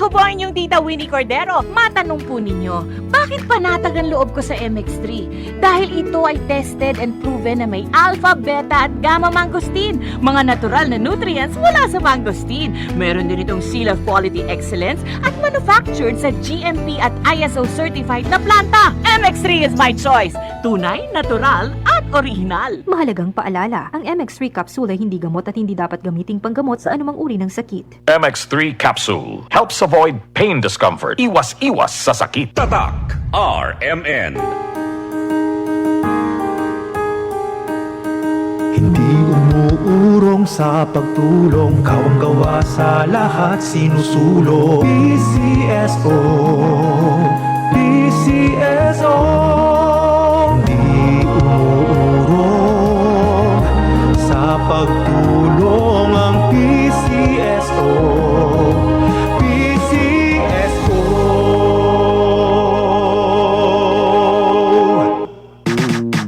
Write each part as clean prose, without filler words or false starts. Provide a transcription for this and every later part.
Ako po ang inyong tita Winnie Cordero. Matanong po ninyo, bakit panatag ang loob ko sa MX3? Dahil ito ay tested and proven na may alpha, beta at gamma mangosteen. Mga natural na nutrients mula sa mangosteen. Meron din itong Seal of Quality Excellence at manufactured sa GMP at ISO certified na planta. MX3 is my choice. Tunay, natural at original. Mahalagang paalala, ang MX3 capsule ay hindi gamot at hindi dapat gamiting panggamot sa anumang uri ng sakit. MX3 capsule helps avoid pain discomfort. Iwas-iwas sa sakit. Tatak RMN. Hindi umuurong sa pagtulong, kawang-gawa sa lahat sinusulong. PCSO, PCSO. Hindi umuurong sa pagtulong ang PCSO. PCSO.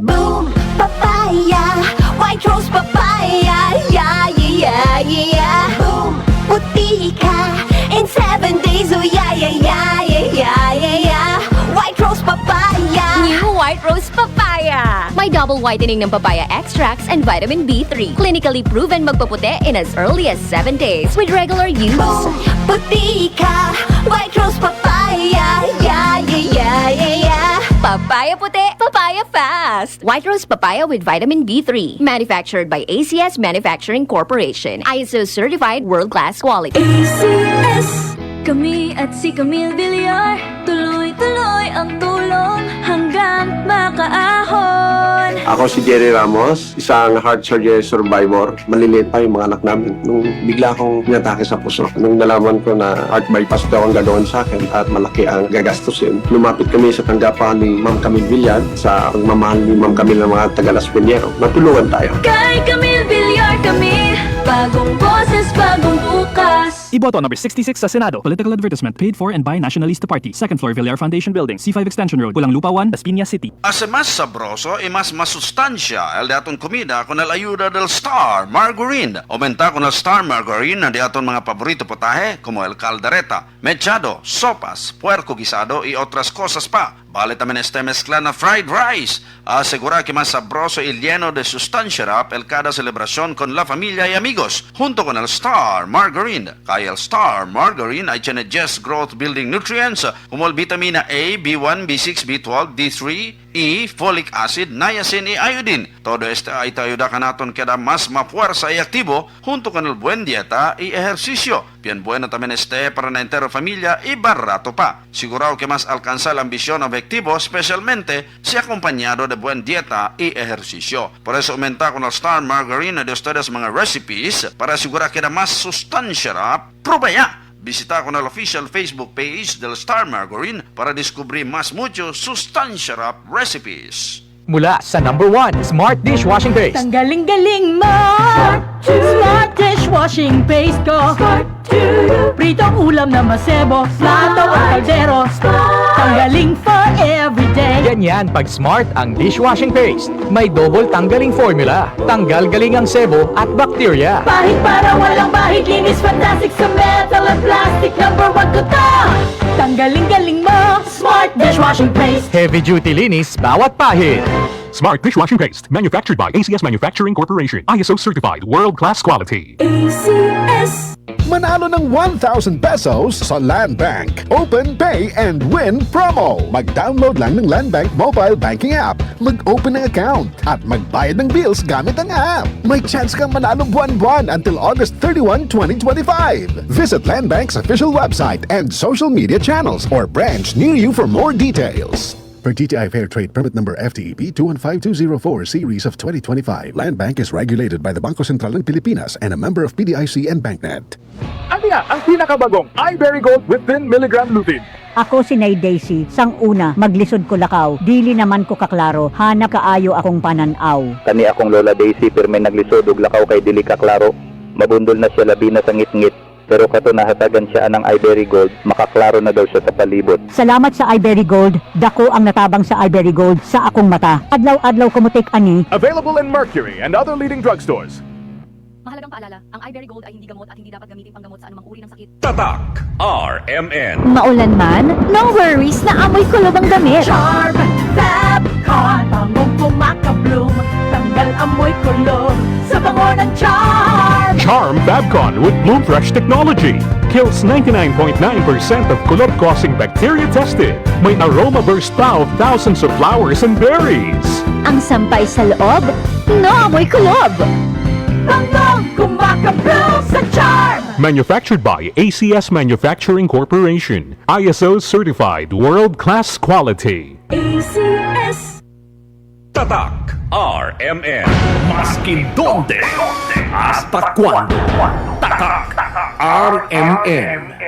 Boom, papaya, white rose papaya, yeah, yeah, yeah. Boom, puti ka in 7 days, oh yeah, yeah, yeah, yeah, yeah, yeah. White rose papaya. New White Rose Papaya. May double whitening ng papaya extracts and vitamin B3. Clinically proven magpaputi in as early as 7 days with regular use. Boom, puti ka, white rose papaya, yeah, yeah, yeah, yeah, yeah. Papaya puti, papaya fast. White Rose Papaya with vitamin B3. Manufactured by ACS Manufacturing Corporation. ISO certified world-class quality. ACS. Kami at si Camille Villar, tuloy-tuloy ang tulong hanggang makaahon. Ako si Jerry Ramos, isang heart surgery survivor. Maliliit pa yung mga anak namin. Nung bigla akong inatake sa puso, nung nalaman ko na heart bypass daw ang gagawin sa akin at malaki ang gagastusin, lumapit kami sa tanggapan ni Ma'am Camille Villar sa pagmamahal ni Ma'am Camille ng mga taga Las Piñero. Natulungan tayo. Kay Camille Villar kami, bagong boses, bagong bukas. Iboto number 66 sa Senado. Political advertisement paid for and by Nationalista Party. Second floor, Villar Foundation Building, C5 Extension Road, Pulang Lupa 1, Las Piñas City. Hace más sabroso y más masustancia el de aton comida con la ayuda del Star Margarine. Aumenta con el Star Margarine de aton mga paborito potaje como el caldereta, mechado, sopas, puerco guisado y otras cosas pa. Vale también este mezcla na fried rice. Asegura que más sabroso y lleno de sustancia rap el cada celebración con la familia y amigos. Junto con el Star Margarine. Kaya el Star Margarine ay tiene 10 growth building nutrients como el vitamina A, B1, B6, B12, D3, E, folic acid, niacin y iodine. Todo este ay te ayuda ka naton queda más mafuerza y activo junto con el buen dieta y ejercicio. Bien bueno también este para la entera familia y barato pa. Sigurado que más alcanza la ambición objetivo, especialmente si acompañado de buen dieta y ejercicio. Por eso aumenta con el Star Margarine de ustedes mga recipes para asegurar que da más sustancia. Prueba ya. Visita con el official Facebook page del Star Margarine para descubrir más mucho sustancia recipes. Mula sa number 1 Smart Dishwashing Paste. Tanggaling-galing mo! Smart dishwashing paste ko. Pritong ulam na masebo, plato o kaldero. Tanggaling for everyday. Ganyan pag Smart ang dishwashing paste. May double tanggaling formula. Tanggal galing ang sebo at bakterya. Pahit para walang bahid, linis fantastic sa metal at plastic. Number 1 ko to. Tanggaling-galing mo! Smart dishwashing paste. Heavy duty linis bawat pahid. Smart Dishwashing Paste. Manufactured by ACS Manufacturing Corporation. ISO certified world-class quality. ACS. Manalo ng 1,000 pesos sa Land Bank. Open, pay, and win promo. Mag-download lang ng Land Bank mobile banking app. Mag-open ng account at magbayad ng bills gamit ang app. May chance kang manalo buwan-buwan until August 31, 2025. Visit Land Bank's official website and social media channels or branch near you for more details. Per TTI Fair Trade Permit Number FTEP 215204 Series of 2025. Land Bank is regulated by the Bangko Sentral ng Pilipinas and a member of PDIC and BancNet. Ano nga ang pinakabagong iBerry Gold with 10 mg lutein? Ako si Nay Daisy, sang una, maglisod ko lakaw, dili naman ko kaklaro, hanap kaayo akong pananaw. Kani akong Lola Daisy, pirme naglisod og lakaw kay dili kaklaro. Mabundol na siya labi na sa ngit-ngit. Pero kato nahatagan siya ng iBerry Gold, makaklaro na daw siya sa palibot. Salamat sa iBerry Gold, dako ang natabang sa iBerry Gold sa akong mata. Adlaw-adlaw kumutik ani. Available in Mercury and other leading drugstores. Mahalagang paalala, ang iBerry Gold ay hindi gamot at hindi dapat gamitin panggamot sa anumang uri ng sakit. Tatak RMN. Maulan man, no worries na amoy kulob ang damit. Charm, Fabcon, bangong pumakabloom, tanggal amoy kulob sa bango ng Charm. Charm Fabcon with Bloom Fresh technology. Kills 99.9% of kulob-causing bacteria tested. May aroma burst pa of thousands of flowers and berries. Ang sampay sa loob, no amoy kulob. Bangong kumakabloom sa Charm. Manufactured by ACS Manufacturing Corporation. ISO certified world-class quality. ACS. Tatak RMN. Maskin donde, hasta cuando. Tatak RMN.